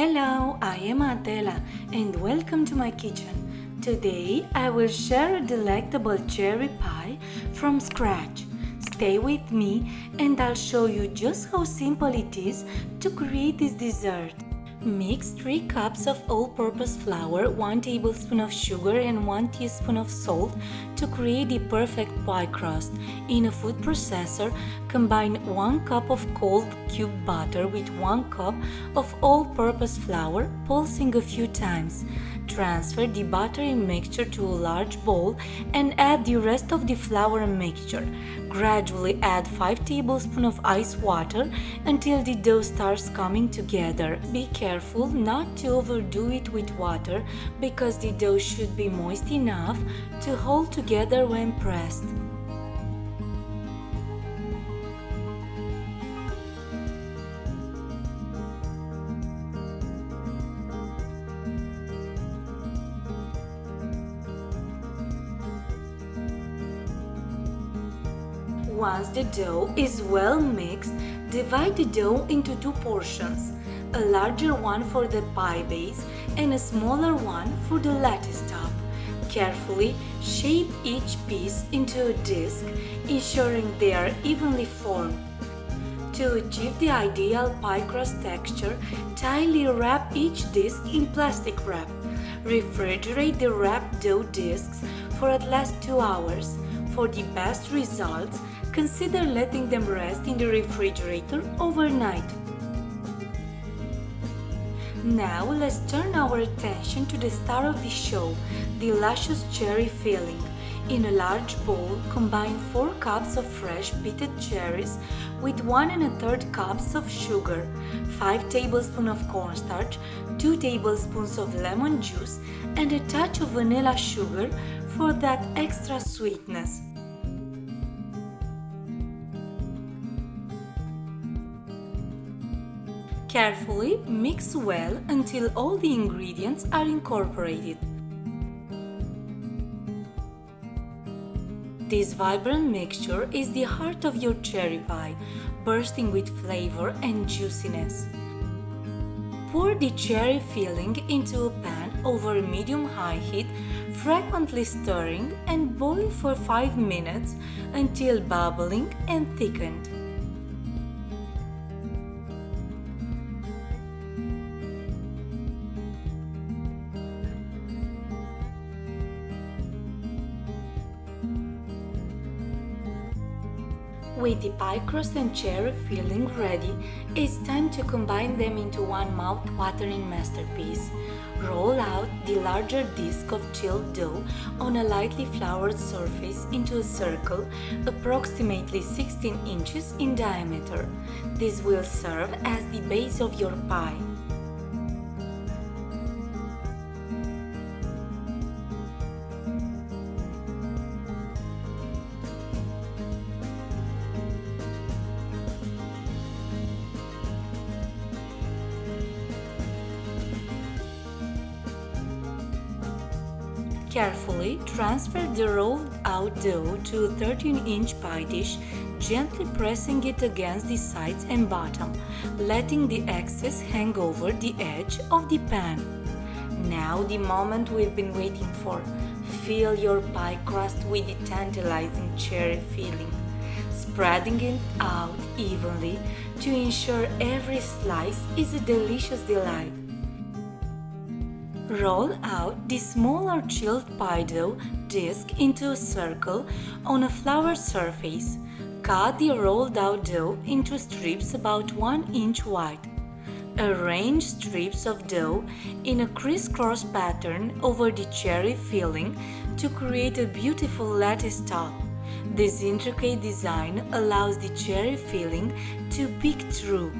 Hello, I am Adela and welcome to my kitchen. Today I will share a delectable cherry pie from scratch. Stay with me and I'll show you just how simple it is to create this dessert. Mix 3 cups of all-purpose flour, 1 tablespoon of sugar and 1 teaspoon of salt to create the perfect pie crust. In a food processor, combine 1 cup of cold cubed butter with 1 cup of all-purpose flour, pulsing a few times. Transfer the buttery mixture to a large bowl and add the rest of the flour mixture. Gradually add 5 tablespoons of ice water until the dough starts coming together. Be careful not to overdo it with water because the dough should be moist enough to hold together when pressed. Once the dough is well mixed, divide the dough into 2 portions, a larger one for the pie base and a smaller one for the lattice top. Carefully shape each piece into a disc, ensuring they are evenly formed. To achieve the ideal pie crust texture, tightly wrap each disc in plastic wrap. Refrigerate the wrapped dough discs for at least 2 hours. For the best results, consider letting them rest in the refrigerator overnight. Now let's turn our attention to the star of the show, the luscious cherry filling. In a large bowl, combine 4 cups of fresh pitted cherries with 1 1/3 cups of sugar, 5 tablespoons of cornstarch, 2 tablespoons of lemon juice, and a touch of vanilla sugar for that extra sweetness. Carefully mix well until all the ingredients are incorporated. This vibrant mixture is the heart of your cherry pie, bursting with flavor and juiciness. Pour the cherry filling into a pan over medium-high heat, frequently stirring and boil for 5 minutes until bubbling and thickened. With the pie crust and cherry filling ready, it's time to combine them into one mouth-watering masterpiece. Roll out the larger disc of chilled dough on a lightly floured surface into a circle approximately 16 inches in diameter. This will serve as the base of your pie. Carefully transfer the rolled out dough to a 13-inch pie dish, gently pressing it against the sides and bottom, letting the excess hang over the edge of the pan. Now the moment we've been waiting for. Fill your pie crust with the tantalizing cherry filling, spreading it out evenly to ensure every slice is a delicious delight. Roll out the smaller chilled pie dough disc into a circle on a floured surface. Cut the rolled out dough into strips about 1 inch wide. Arrange strips of dough in a crisscross pattern over the cherry filling to create a beautiful lattice top. This intricate design allows the cherry filling to peek through.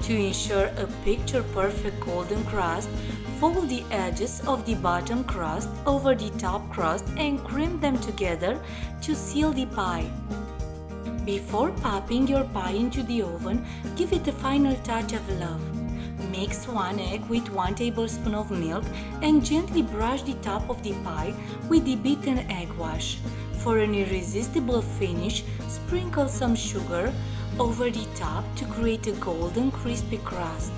To ensure a picture-perfect golden crust, fold the edges of the bottom crust over the top crust and crimp them together to seal the pie. Before popping your pie into the oven, give it a final touch of love. Mix 1 egg with 1 tablespoon of milk and gently brush the top of the pie with the beaten egg wash. For an irresistible finish, sprinkle some sugar over the top to create a golden crispy crust.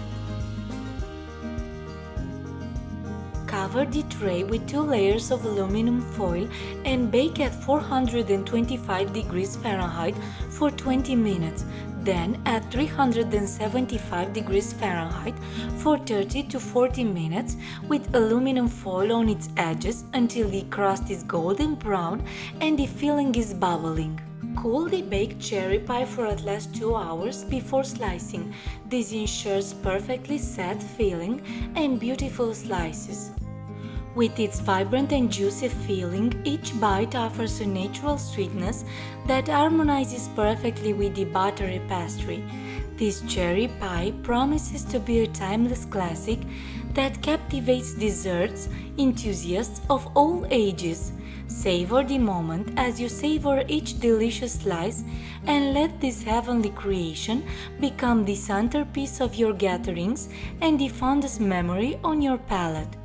Cover the tray with 2 layers of aluminum foil and bake at 425 degrees Fahrenheit for 20 minutes. Then at 375 degrees Fahrenheit for 30 to 40 minutes with aluminum foil on its edges until the crust is golden brown and the filling is bubbling. Cool the baked cherry pie for at least 2 hours before slicing. This ensures perfectly set filling and beautiful slices. With its vibrant and juicy filling, each bite offers a natural sweetness that harmonizes perfectly with the buttery pastry. This cherry pie promises to be a timeless classic that captivates desserts enthusiasts of all ages. Savor the moment as you savor each delicious slice and let this heavenly creation become the centerpiece of your gatherings and the fondest memory on your palate.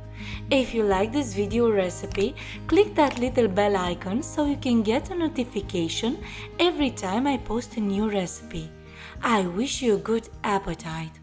If you like this video recipe, click that little bell icon so you can get a notification every time I post a new recipe. I wish you a good appetite!